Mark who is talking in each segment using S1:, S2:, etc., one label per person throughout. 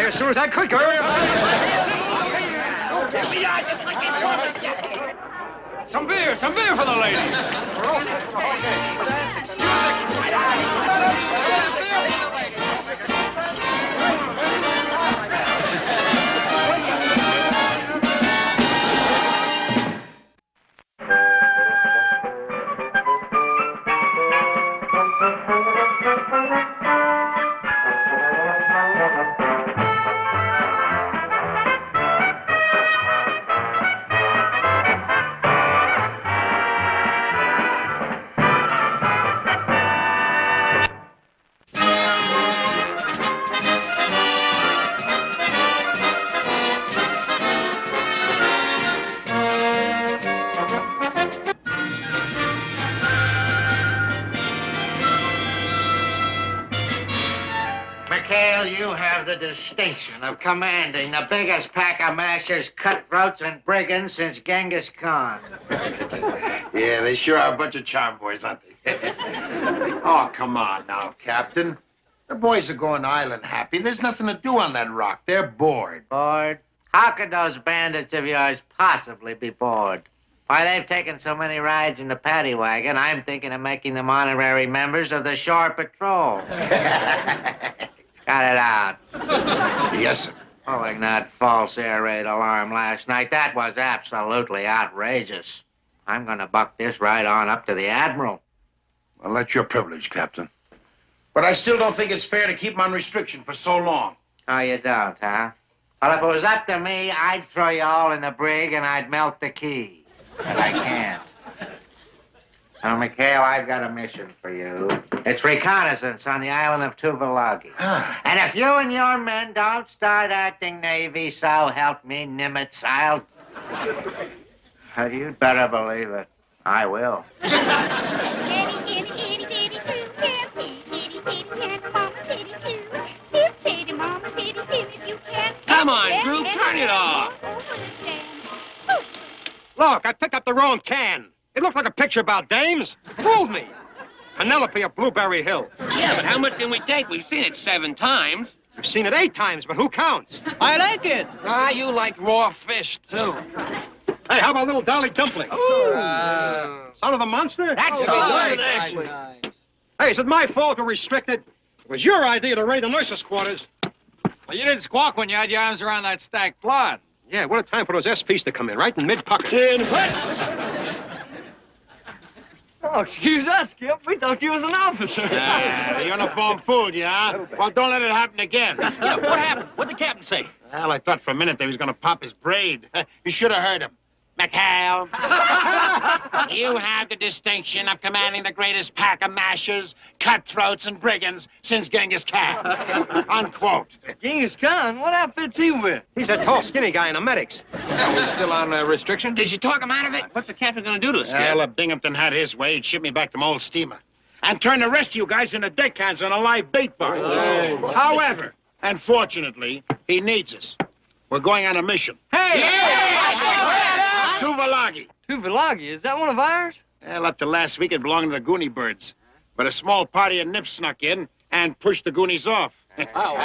S1: here as soon as I could, girl.
S2: We are just like Some beer for the ladies.
S3: McHale, you have the distinction of commanding the biggest pack of mashers, cutthroats, and brigands since Genghis Khan.
S4: Yeah, they sure are a bunch of charm boys, aren't they? Oh, come on now, Captain. The boys are going island happy. There's nothing to do on that rock. They're bored.
S3: Bored? How could those bandits of yours possibly be bored? Why, they've taken so many rides in the paddy wagon, I'm thinking of making them honorary members of the Shore Patrol. Got it out.
S4: Yes, sir.
S3: Pulling that false air raid alarm last night, that was absolutely outrageous. I'm gonna buck this right on up to the Admiral.
S4: Well, that's your privilege, Captain. But I still don't think it's fair to keep them on restriction for so long.
S3: Oh, you don't, huh? Well, if it was up to me, I'd throw you all in the brig and I'd melt the key. But I can't. Now, McHale, I've got a mission for you. It's reconnaissance on the island of Tuvalagi. And if you and your men don't start acting Navy, so help me, Nimitz, I'll... You'd better believe it. I will.
S2: Come on, Drew, turn it off.
S1: Look, I picked up the wrong can. It looked like a picture about dames. Fooled me. Penelope of Blueberry Hill.
S2: Yeah, but how much can we take? We've seen it 7 times.
S1: You've seen it 8 times, but who counts?
S2: I like it. Ah, you like raw fish, too.
S1: Hey, how about little Dolly Dumpling? Son of the monster?
S2: That's good, actually.
S1: Hey, is it my fault we're restricted? It was your idea to raid the nurses' quarters.
S5: Well, you didn't squawk when you had your arms around that stacked plot.
S1: Yeah, what a time for those SPs to come in, right in mid-pocket.
S6: Oh, excuse us, Skip. We thought you was an officer.
S4: The uniform fooled you, huh? Well, don't let it happen again.
S6: Skip, what happened? What'd the captain say?
S4: Well, I thought for a minute they was going to pop his braid. You should have heard him. McHale, you have the distinction of commanding the greatest pack of mashers, cutthroats, and brigands since Genghis Khan. Unquote.
S6: Genghis Khan? What outfit's he with?
S1: He's a tall, skinny guy in a medics.
S5: We're still on restriction?
S2: Did you talk him out of it? What's the captain gonna do to us, Skip?
S4: Well, if Binghamton had his way, he'd ship me back to my old steamer and turn the rest of you guys into deckhands on a live bait barge. However, unfortunately, he needs us. We're going on a mission. Tuvalagi.
S6: Tuvalagi? Is that one of ours?
S4: Well, up to last week, it belonged to the Goonie birds. But a small party of nips snuck in and pushed the Goonies off. Hold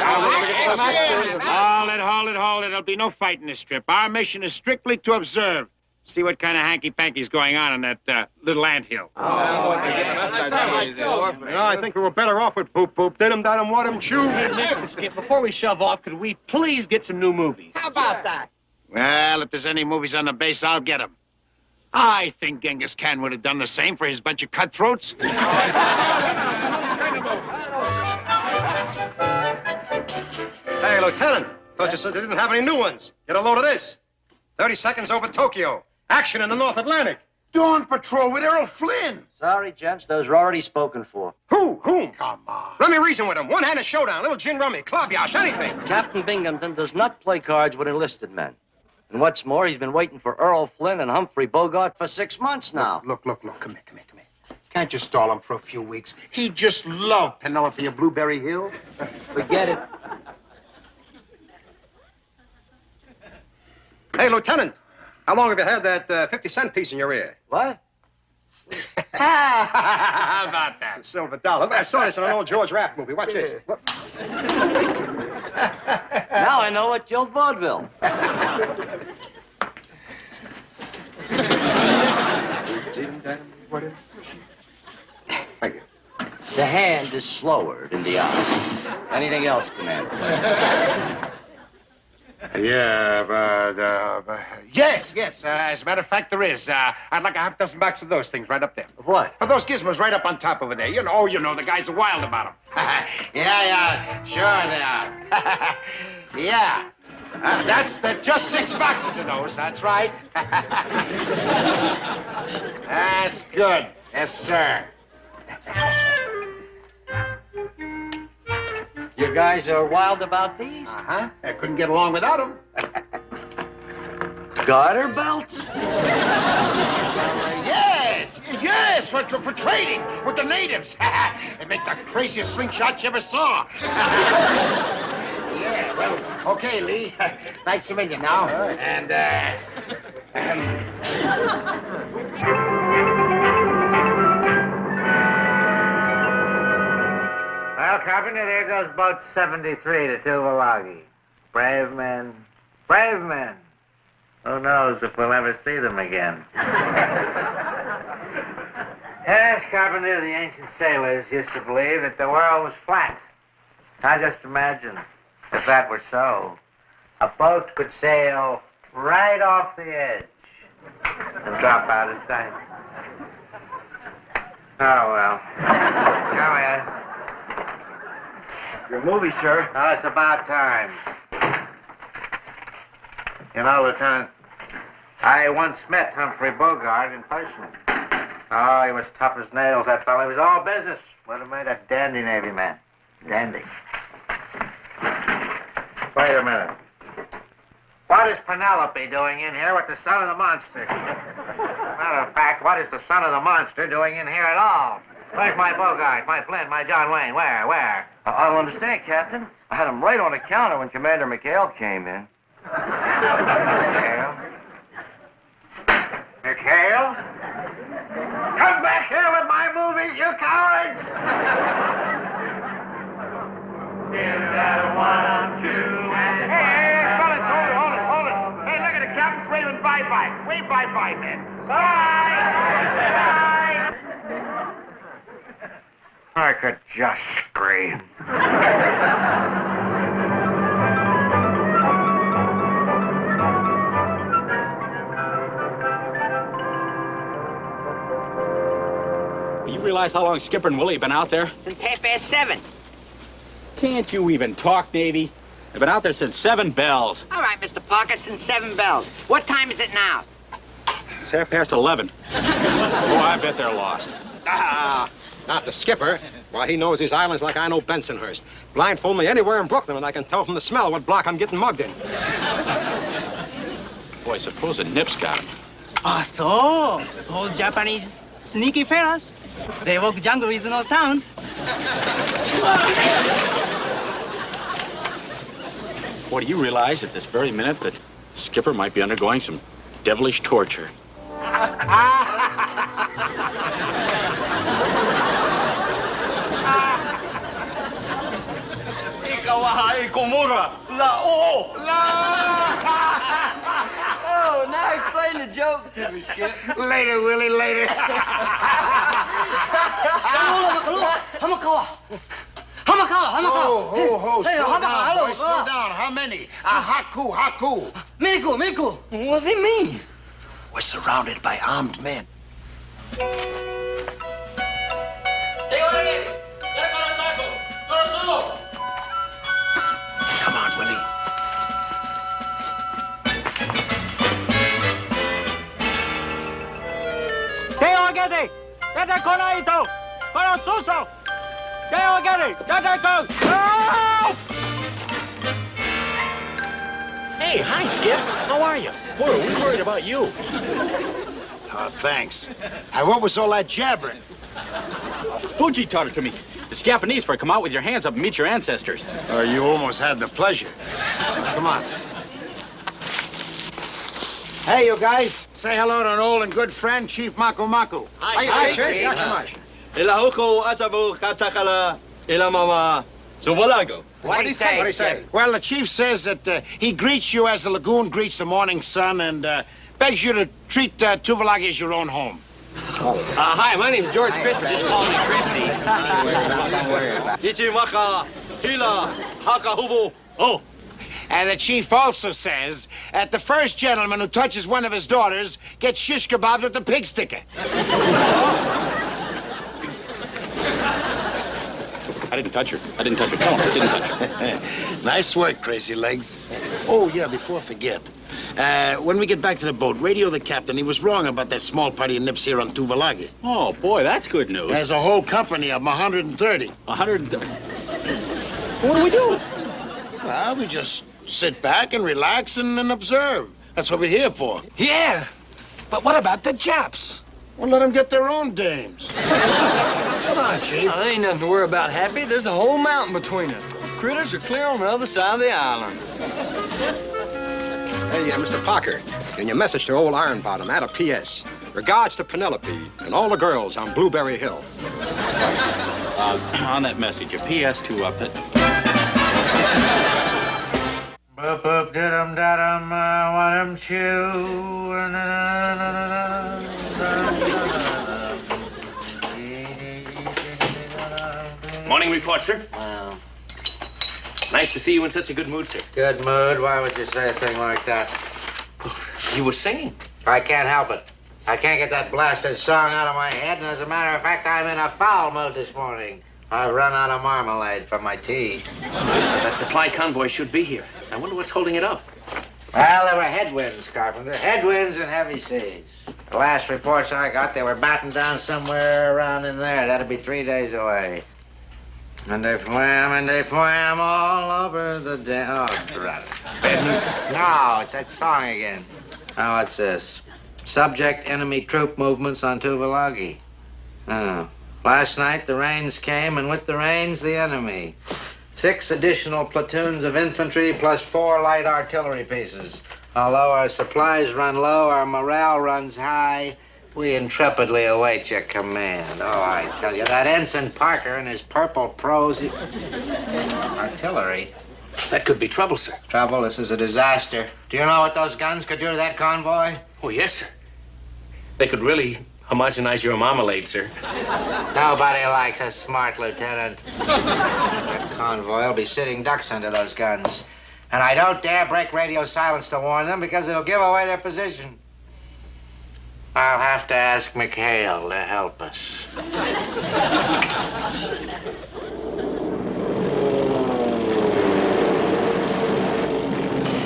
S4: it. There'll be no fighting this trip. Our mission is strictly to observe. See what kind of hanky-panky's going on in that little anthill.
S1: I think we were better off with Boop Boop. Did him, dot him, what him, chew.
S6: Listen, Skip, before we shove off, could we please get some new movies?
S3: How about that?
S4: Well, if there's any movies on the base, I'll get them. I think Genghis Khan would have done the same for his bunch of cutthroats.
S1: Hey, Lieutenant. Thought you said they didn't have any new ones. Get a load of this. 30 seconds over Tokyo. Action in the North Atlantic.
S4: Dawn Patrol with Errol Flynn.
S7: Sorry, gents, those were already spoken for.
S1: Who? Whom?
S4: Come on.
S1: Let me reason with him. One-handed showdown, little gin rummy, club yash, anything.
S7: Captain Binghamton does not play cards with enlisted men. And what's more, he's been waiting for Errol Flynn and Humphrey Bogart for 6 months now.
S4: Look. Come here. Can't you stall him for a few weeks? He just loved Penelope of Blueberry Hill.
S7: Forget it.
S1: Hey, Lieutenant. How long have you had that 50-cent piece in your ear?
S7: What?
S4: How about that?
S1: It's a silver dollar. I saw this in an old George Raft movie. Watch this.
S7: Now I know what killed vaudeville.
S1: Thank you.
S7: The hand is slower than the eye. Anything else, Commander?
S4: Yeah, but, yes. As a matter of fact, there is. I'd like a half dozen boxes of those things right up there.
S7: What?
S4: But those gizmos right up on top over there. You know, the guys are wild about them. Yeah, sure they are. Yeah. That's just 6 boxes of those. That's right. That's good. Yes, sir.
S7: You guys are wild about these?
S4: Uh-huh. I couldn't get along without them.
S7: Garter belts?
S4: Yes, for trading with the natives. They make the craziest slingshots you ever saw. Yeah, well, okay, Lee. Thanks a million now. Right. And,
S3: Well, Carpenter, there goes boat 73 to Tuvalagi. Brave men, brave men. Who knows if we'll ever see them again. Yes, Carpenter, the ancient sailors used to believe that the world was flat. Now just imagine if that were so. A boat could sail right off the edge and drop out of sight. Oh, well. Go ahead.
S6: Your movie, sir.
S3: Oh, it's about time. You know, Lieutenant, I once met Humphrey Bogart in person. Oh, he was tough as nails, that fellow. He was all business. Would have made a dandy Navy man. Dandy. Wait a minute. What is Penelope doing in here with the son of the monster? Matter of fact, what is the son of the monster doing in here at all? Where's my Bogart, my Flynn, my John Wayne? Where?
S6: I don't understand, Captain. I had him right on the counter when Commander McHale came in.
S3: McHale? Come back here with my movies, you cowards! Give that 1, 2, and... Hey, fellas, hold it. Hey, look at the captain's waving bye-bye. Wave bye-bye, men. Bye! I could just scream.
S5: You realize how long Skipper and Willie have been out there?
S8: Since 7:30.
S5: Can't you even talk, Navy? They've been out there since 7 bells.
S8: All right, Mr. Parker, since 7 bells. What time is it now?
S5: It's 11:30. Oh, I bet they're lost.
S1: Not the skipper. Why, he knows these islands like I know Bensonhurst. Blindfold me anywhere in Brooklyn, and I can tell from the smell what block I'm getting mugged in.
S5: Boy, suppose the nips got him.
S9: Ah, so those Japanese sneaky fellas. They walk jungle with no sound.
S5: Boy, do you realize at this very minute that Skipper might be undergoing some devilish torture?
S6: Oh, now explain the joke to me, Skip.
S4: Later, Willie, later. Ho,
S9: Hey,
S4: slow
S9: how
S4: down,
S9: about-
S4: boy, slow down. How many? Haku.
S9: Miracle. What does it mean?
S1: We're surrounded by armed men. Come on, Willie.
S4: Hey, hi, Skip. How are you? Boy, are we worried about you. Thanks. What was all that jabbering?
S5: Fuji taught it to me. It's Japanese for come out with your hands up and meet your ancestors.
S4: You almost had the pleasure. Come on. Hey, you guys. Say hello to an old and good friend, Chief Maku Maku.
S1: Hi, Chief. Not so much.
S7: Ilahoko atabu katakala ilamama subalago.
S3: What'd he say?
S1: What'd he say?
S4: Well, the chief says that he greets you as the lagoon greets the morning sun and begs you to treat Tuvalagi as your own home.
S2: Hi, my name's George Christie. Just call me Christie. Ichimaka, Hila, Haka Hubu. Oh.
S4: And the chief also says that the first gentleman who touches one of his daughters gets shish kebabs with the pig sticker.
S5: I didn't touch her. I didn't touch her. Tell him I didn't touch her.
S4: Nice work, Crazy Legs. Oh, yeah, before I forget. When we get back to the boat, radio the captain. He was wrong about that small party of nips here on Tuvalagi.
S5: Oh, boy, that's good news.
S4: There's a whole company of 130.
S5: 130. What do we do?
S4: Well, we just sit back and relax and observe. That's what we're here for.
S2: Yeah, but what about the Japs?
S4: Well, let them get their own dames.
S2: Come on, Chief. There ain't nothing to worry about, Happy. There's a whole mountain between us. Critters are clear on the other side of the island.
S1: Hey, Mr. Parker, in your message to old Iron Bottom, add a P.S. Regards to Penelope and all the girls on Blueberry Hill.
S5: On that message, a P.S. to
S3: Boop boop dum dum, want 'em chew.
S2: Morning report, sir. Nice to see you in such a good mood, sir.
S3: Good mood. Why would you say a thing like that?
S2: You were singing.
S3: I can't help it. I can't get that blasted song out of my head, and as a matter of fact, I'm in a foul mood this morning. I've run out of marmalade for my tea.
S2: That supply convoy should be here. I wonder what's holding it up.
S3: Well, there were headwinds, Carpenter. Headwinds and heavy seas. The last reports I got, they were battened down somewhere around in there. That'd be 3 days away. And they swam all over the day. Oh, drat it.
S2: Bad news?
S3: No, it's that song again. Now, what's this? Subject enemy troop movements on Tuvalagi. Oh. Last night, the rains came, and with the rains, the enemy. 6 additional platoons of infantry plus 4 light artillery pieces. Although our supplies run low, our morale runs high. We intrepidly await your command. Oh, I tell you, that Ensign Parker and his purple prose... Artillery?
S2: That could be trouble, sir.
S3: Trouble? This is a disaster. Do you know what those guns could do to that convoy?
S2: Oh, yes, sir. They could really homogenize your marmalade, sir.
S3: Nobody likes a smart lieutenant. That convoy will be sitting ducks under those guns. And I don't dare break radio silence to warn them because it'll give away their position. I'll have to ask McHale to help us.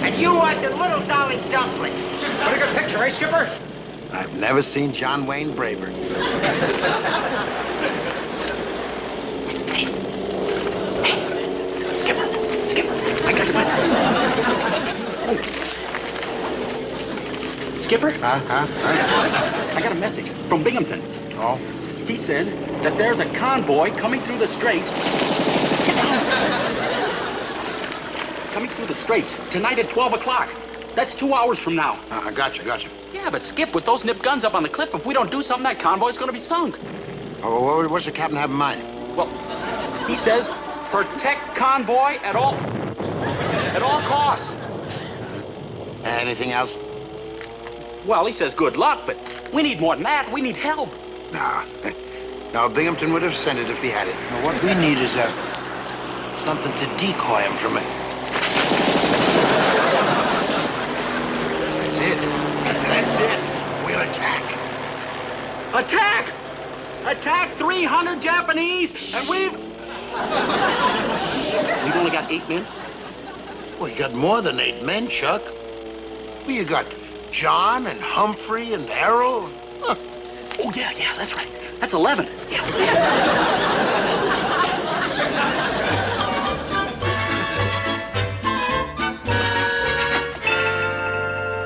S8: And you want the little dolly dumpling.
S1: Pretty good picture, eh, Skipper?
S4: I've never seen John Wayne braver.
S2: Skipper, I got you.
S5: Skipper? I got a message from Binghamton.
S4: Oh?
S5: He says that there's a convoy coming through the straits. Coming through the straits tonight at 12 o'clock. That's 2 hours from now.
S4: Gotcha.
S5: Yeah, but Skip, with those nip guns up on the cliff, if we don't do something, that convoy's gonna be sunk.
S4: Oh, what's the captain have in mind?
S5: Well, he says protect convoy at all costs.
S4: Anything else?
S5: Well, he says good luck, but we need more than that. We need help.
S4: No, Binghamton would have sent it if he had it.
S10: Now, what we need is something to decoy him from it.
S4: That's it. We'll attack.
S5: Attack! Attack 300 Japanese, and we've only got 8 men.
S4: Well, you got more than 8 men, Chuck. Well, you got John and Humphrey and Errol. Huh.
S5: Oh, yeah, that's right. That's 11. Yeah.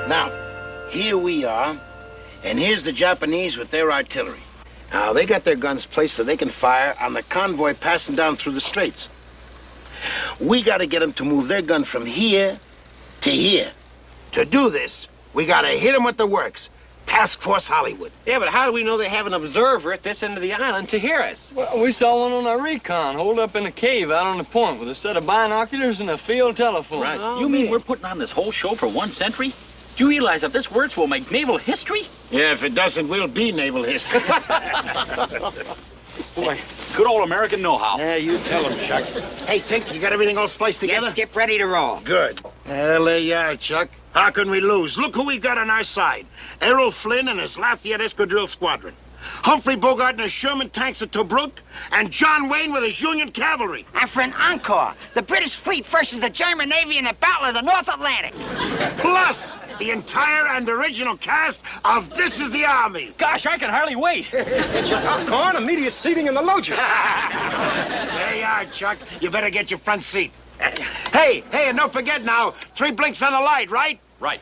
S4: Now, here we are, and here's the Japanese with their artillery. Now, they got their guns placed so they can fire on the convoy passing down through the straits. We got to get them to move their gun from here to here. To do this, we got to hit them with the works. Task Force Hollywood.
S2: Yeah, but how do we know they have an observer at this end of the island to hear us? Well, we saw one on our recon, holed up in a cave out on the point with a set of binoculars and a field telephone.
S5: Right.
S2: Oh,
S5: You mean
S2: man.
S5: we're putting on this whole show for 1 century? Do you realize that this works will make naval history?
S4: Yeah, if it doesn't, we'll be naval history.
S5: Boy, good old American know-how.
S4: Yeah, you tell him, Chuck. Hey, Tink, you got everything all spliced together?
S8: Yes, Skip, ready to roll.
S4: Good. Well, there you are, Chuck. How can we lose? Look who we got on our side. Errol Flynn and his Lafayette Escadrille Squadron. Humphrey Bogart and his Sherman tanks at Tobruk, and John Wayne with his Union cavalry.
S8: And for an encore, the British fleet versus the German Navy in the Battle of the North Atlantic.
S4: Plus, the entire and original cast of This Is the Army.
S5: Gosh, I can hardly wait.
S1: Popcorn, immediate seating in the loger.
S4: There you are, Chuck. You better get your front seat. Hey, and don't forget now, 3 blinks on the light, right?
S5: Right.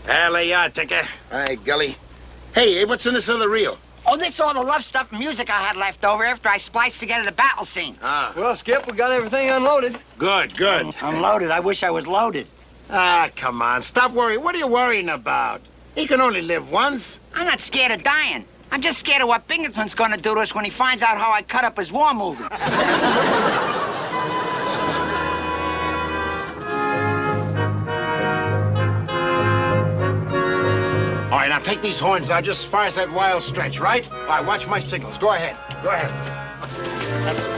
S4: Well, there you are, Tinker. All right, Gully. Hey, what's in this other reel?
S8: Oh, this is all the love stuff and music I had left over after I spliced together the battle scenes.
S2: Well, Skip, we got everything unloaded.
S4: Good.
S8: Unloaded. I wish I was loaded.
S4: Come on. Stop worrying. What are you worrying about? He can only live once.
S8: I'm not scared of dying. I'm just scared of what Binghamton's gonna do to us when he finds out how I cut up his war movie.
S4: All right, now take these horns out just as far as that wild stretch, right? All right, watch my signals. Go ahead. That's it.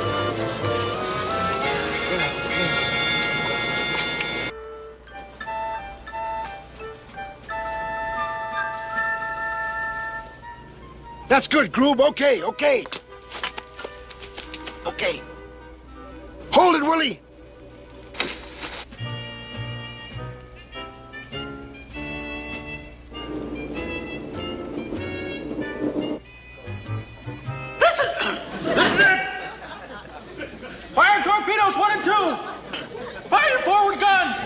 S4: That's good, Groob. Okay. Hold it, Willie.
S9: This is it! Fire torpedoes 1 and 2! Fire your forward guns!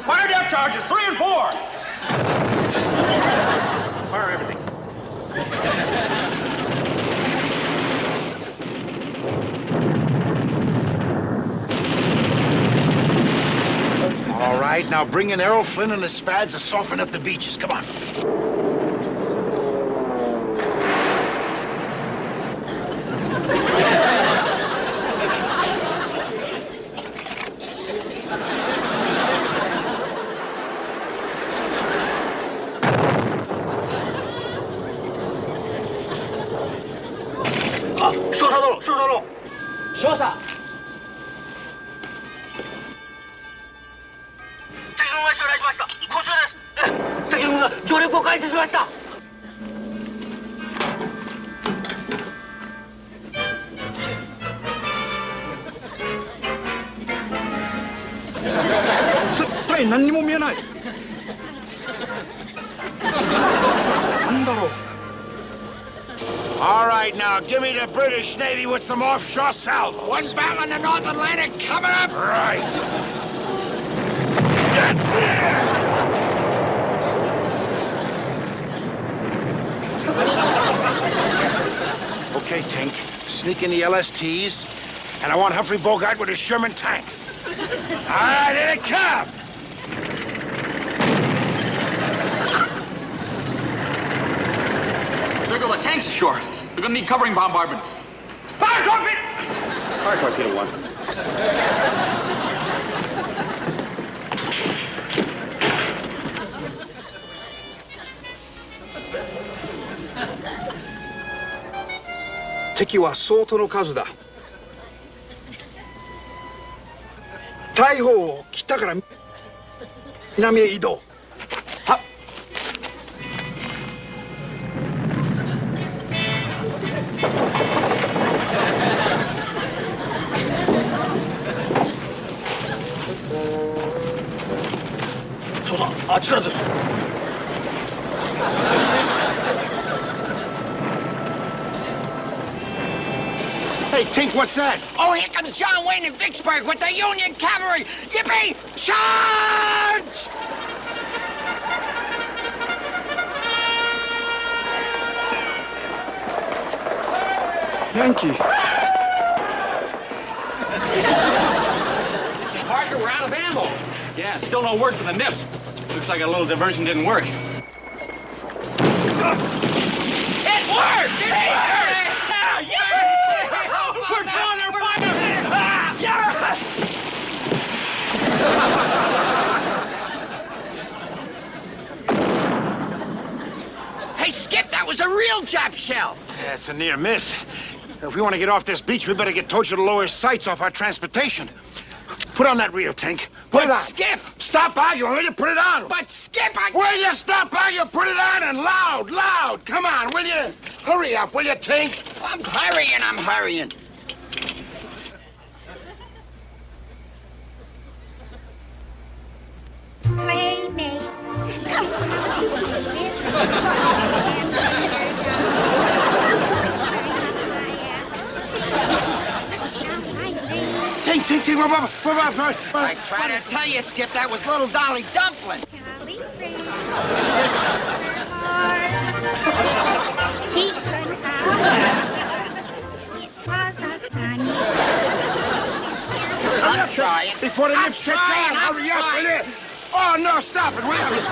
S9: Fire depth charges 3 and 4!
S4: Fire everything. All right, now bring in Errol Flynn and his spads to soften up the beaches. Come on. All right, now, give me the British Navy with some offshore south.
S8: One battle in the North Atlantic coming up.
S4: Right. That's it! Okay, Tink. Sneak in the LSTs, and I want Humphrey Bogart with his Sherman tanks. All right, here they come!
S5: There go the tanks ashore. They're gonna need covering bombardment.
S9: Fire torpedo!
S5: Fire torpedo 1.
S11: 敵は相当の数だ。大砲を北から南へ移動。はっ。
S9: そうだ、あっちからです。
S4: Hey, Tink, what's that?
S8: Oh, here comes John Wayne and Vicksburg with the Union cavalry. Yippee! Charge!
S11: Yankee.
S5: Parker, we're out of ammo. Yeah, still no word from the nips. Looks like a little diversion didn't work.
S8: It worked! It worked!
S9: We're down there, fire! Yeah!
S8: Hey, Skip, that was a real Jap shell.
S4: Yeah, it's a near miss. If we want to get off this beach, we better get Tojo to lower his sights off our transportation. Put on that reel, Tink. Put it on.
S8: Skip!
S4: Stop arguing, will you? Put it on.
S8: But, Skip,
S4: Will you stop arguing? Put it on and loud, loud. Come on, will you? Hurry up, will you, Tink?
S8: I'm hurrying.
S12: Playmate, come
S4: Tink,
S8: I try to tell you, Skip, that was little Dolly Dumpling.
S12: Jolly friend. She could have. It was a sunny.
S8: I'm trying.
S4: Before the lips get down, hurry up, will you? Oh, no, stop it, will you?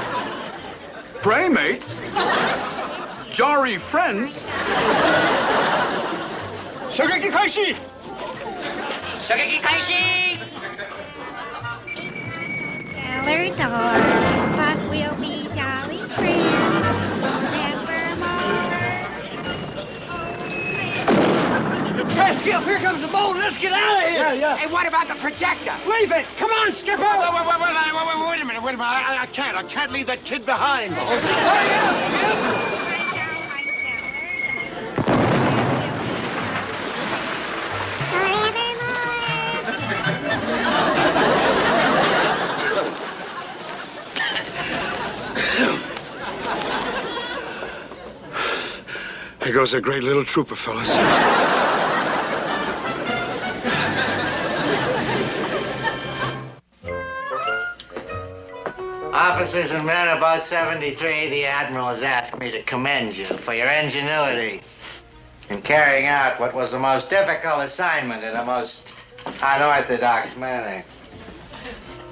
S9: Playmates? Jarry friends?
S2: Shogeki Kaishi!
S8: Shogeki Kaishi!
S12: Cellar door, but we'll be jolly friends forevermore.
S2: Hey, Skip, here comes the boat. Let's get out of here. Yeah.
S8: Hey, what about the projector?
S2: Leave it. Come on, Skipper.
S4: Wait a minute. I can't leave that kid behind. There goes a great little trooper, fellas.
S3: Officers and men about 73, the Admiral has asked me to commend you for your ingenuity in carrying out what was the most difficult assignment in a most unorthodox manner.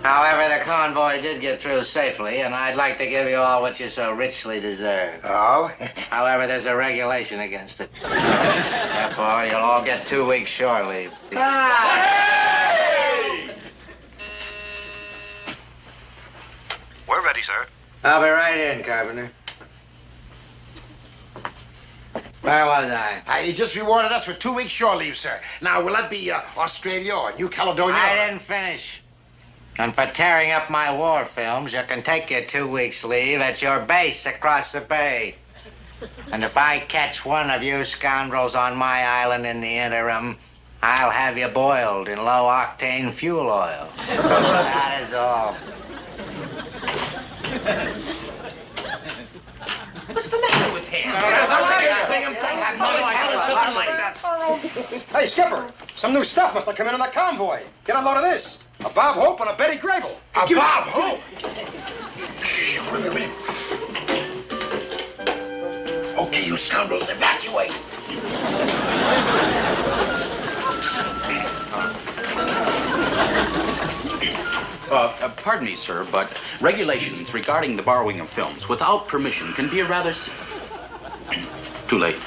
S3: However, the convoy did get through safely, and I'd like to give you all what you so richly deserve.
S1: Oh?
S3: However, there's a regulation against it. Therefore, you'll all get 2 weeks shore leave.
S10: We're ready, sir.
S3: I'll be right in, Carpenter. Where was I?
S4: You just rewarded us with 2 weeks shore leave, sir. Now, will that be Australia or New Caledonia?
S3: I didn't finish. And for tearing up my war films, you can take your 2 weeks leave at your base across the bay. And if I catch one of you scoundrels on my island in the interim, I'll have you boiled in low-octane fuel oil. That is all.
S8: What's the matter with him?
S1: Hey, Skipper, some new stuff must have come in on the convoy. Get a load of this. A Bob Hope and a Betty Grable.
S4: A Bob Hope?
S10: Shh, wait. Okay, you scoundrels, evacuate.
S5: Pardon me, sir, but regulations regarding the borrowing of films without permission can be a rather... Too late.